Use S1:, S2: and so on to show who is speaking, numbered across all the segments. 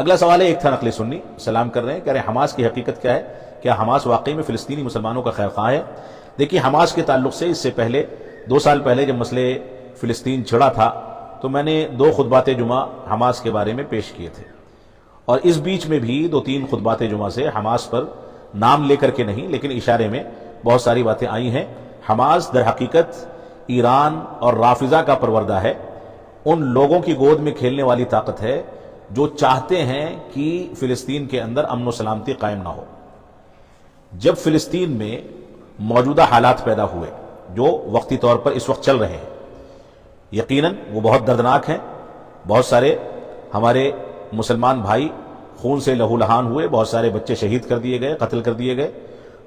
S1: اگلا سوال ہے، ایک تھا نقل سنی، سلام کر رہے ہیں، کہہ رہے ہیں حماس کی حقیقت کیا ہے؟ کیا حماس واقعی میں فلسطینی مسلمانوں کا خیر خواہ ہے؟ دیکھیے، حماس کے تعلق سے اس سے پہلے 2 سال پہلے جب مسئلے فلسطین چھڑا تھا تو میں نے 2 خطبات جمعہ حماس کے بارے میں پیش کیے تھے، اور اس بیچ میں بھی 2-3 خطبات جمعہ سے حماس پر نام لے کر کے نہیں لیکن اشارے میں بہت ساری باتیں آئی ہیں۔ حماس در حقیقت ایران اور رافضہ کا پروردہ ہے، ان لوگوں کی گود میں کھیلنے والی طاقت ہے جو چاہتے ہیں کہ فلسطین کے اندر امن و سلامتی قائم نہ ہو۔ جب فلسطین میں موجودہ حالات پیدا ہوئے جو وقتی طور پر اس وقت چل رہے ہیں، یقیناً وہ بہت دردناک ہیں، بہت سارے ہمارے مسلمان بھائی خون سے لہو لہان ہوئے، بہت سارے بچے شہید کر دیے گئے، قتل کر دیے گئے،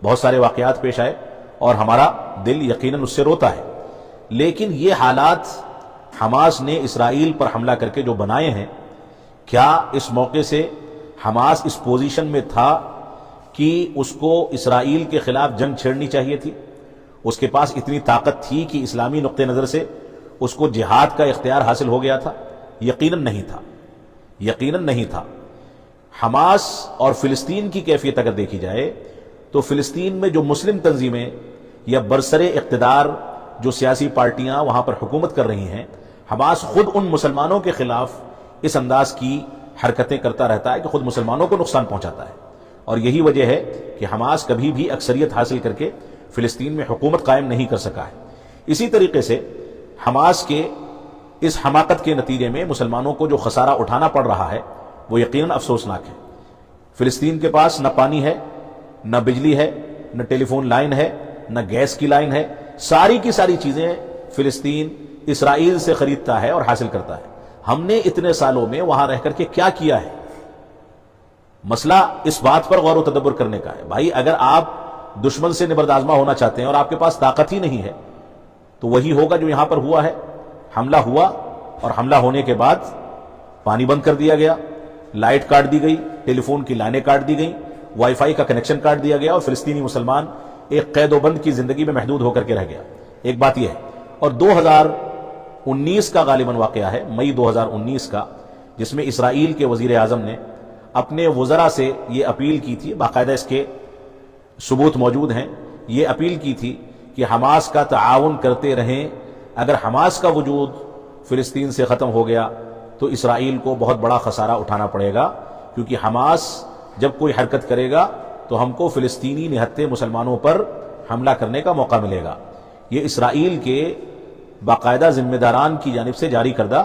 S1: بہت سارے واقعات پیش آئے، اور ہمارا دل یقیناً اس سے روتا ہے۔ لیکن یہ حالات حماس نے اسرائیل پر حملہ کر کے جو بنائے ہیں، کیا اس موقع سے حماس اس پوزیشن میں تھا کہ اس کو اسرائیل کے خلاف جنگ چھیڑنی چاہیے تھی؟ اس کے پاس اتنی طاقت تھی کہ اسلامی نقطہ نظر سے اس کو جہاد کا اختیار حاصل ہو گیا تھا؟ یقیناً نہیں تھا، یقیناً نہیں تھا۔ حماس اور فلسطین کی کیفیت اگر دیکھی جائے تو فلسطین میں جو مسلم تنظیمیں یا برسر اقتدار جو سیاسی پارٹیاں وہاں پر حکومت کر رہی ہیں، حماس خود ان مسلمانوں کے خلاف اس انداز کی حرکتیں کرتا رہتا ہے کہ خود مسلمانوں کو نقصان پہنچاتا ہے، اور یہی وجہ ہے کہ حماس کبھی بھی اکثریت حاصل کر کے فلسطین میں حکومت قائم نہیں کر سکا ہے۔ اسی طریقے سے حماس کے اس حماقت کے نتیجے میں مسلمانوں کو جو خسارہ اٹھانا پڑ رہا ہے وہ یقیناً افسوسناک ہے۔ فلسطین کے پاس نہ پانی ہے، نہ بجلی ہے، نہ ٹیلی فون لائن ہے، نہ گیس کی لائن ہے، ساری کی ساری چیزیں فلسطین اسرائیل سے خریدتا ہے اور حاصل کرتا ہے۔ ہم نے اتنے سالوں میں وہاں رہ کر کے کیا کیا ہے؟ مسئلہ اس بات پر غور و تدبر کرنے کا ہے۔ بھائی، اگر آپ دشمن سے نبردآزمہ ہونا چاہتے ہیں اور آپ کے پاس طاقت ہی نہیں ہے تو وہی ہوگا جو یہاں پر ہوا ہے۔ حملہ ہوا، اور حملہ ہونے کے بعد پانی بند کر دیا گیا، لائٹ کاٹ دی گئی، ٹیلی فون کی لائنیں کاٹ دی گئیں، وائی فائی کا کنیکشن کاٹ دیا گیا، اور فلسطینی مسلمان ایک قید و بند کی زندگی میں محدود ہو کر کے رہ گیا۔ ایک بات یہ ہے، اور 2019 کا غالباً واقعہ ہے، مئی 2019 کا، جس میں اسرائیل کے وزیر اعظم نے اپنے وزراء سے یہ اپیل کی تھی، باقاعدہ اس کے ثبوت موجود ہیں، یہ اپیل کی تھی کہ حماس کا تعاون کرتے رہیں، اگر حماس کا وجود فلسطین سے ختم ہو گیا تو اسرائیل کو بہت بڑا خسارہ اٹھانا پڑے گا، کیونکہ حماس جب کوئی حرکت کرے گا تو ہم کو فلسطینی نہتے مسلمانوں پر حملہ کرنے کا موقع ملے گا۔ یہ اسرائیل کے باقاعدہ ذمہ داران کی جانب سے جاری کردہ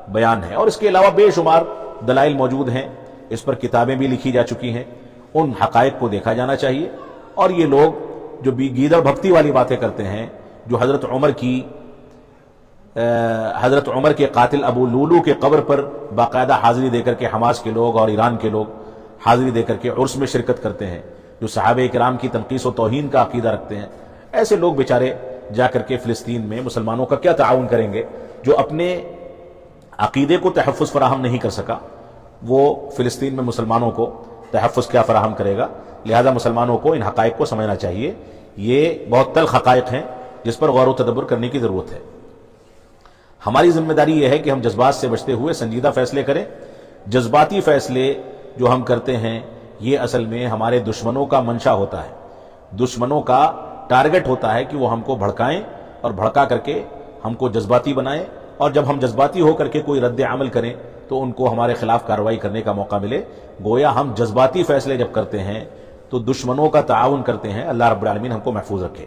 S1: بیان ہے، اور اس کے علاوہ بے شمار دلائل موجود ہیں، اس پر کتابیں بھی لکھی جا چکی ہیں۔ ان حقائق کو دیکھا جانا چاہیے، اور یہ لوگ جو گیدڑ بھکتی والی باتیں کرتے ہیں، جو حضرت عمر کے قاتل ابو لولو کے قبر پر باقاعدہ حاضری دے کر کے حماس کے لوگ اور ایران کے لوگ حاضری دے کر کے عرس میں شرکت کرتے ہیں، جو صحابہ کرام کی تنقیص و توہین کا عقیدہ رکھتے ہیں، ایسے لوگ بیچارے جا کر کے فلسطین میں مسلمانوں کا کیا تعاون کریں گے؟ جو اپنے عقیدے کو تحفظ فراہم نہیں کر سکا، وہ فلسطین میں مسلمانوں کو تحفظ کیا فراہم کرے گا؟ لہذا مسلمانوں کو ان حقائق کو سمجھنا چاہیے۔ یہ بہت تلخ حقائق ہیں جس پر غور و تدبر کرنے کی ضرورت ہے۔ ہماری ذمہ داری یہ ہے کہ ہم جذبات سے بچتے ہوئے سنجیدہ فیصلے کریں۔ جذباتی فیصلے جو ہم کرتے ہیں یہ اصل میں ہمارے دشمنوں کا منشا ہوتا ہے، دشمنوں کا ٹارگٹ ہوتا ہے کہ وہ ہم کو بھڑکائیں اور بھڑکا کر کے ہم کو جذباتی بنائیں، اور جب ہم جذباتی ہو کر کے کوئی رد عمل کریں تو ان کو ہمارے خلاف کارروائی کرنے کا موقع ملے۔ گویا ہم جذباتی فیصلے جب کرتے ہیں تو دشمنوں کا تعاون کرتے ہیں۔ اللہ رب العالمین ہم کو محفوظ رکھے۔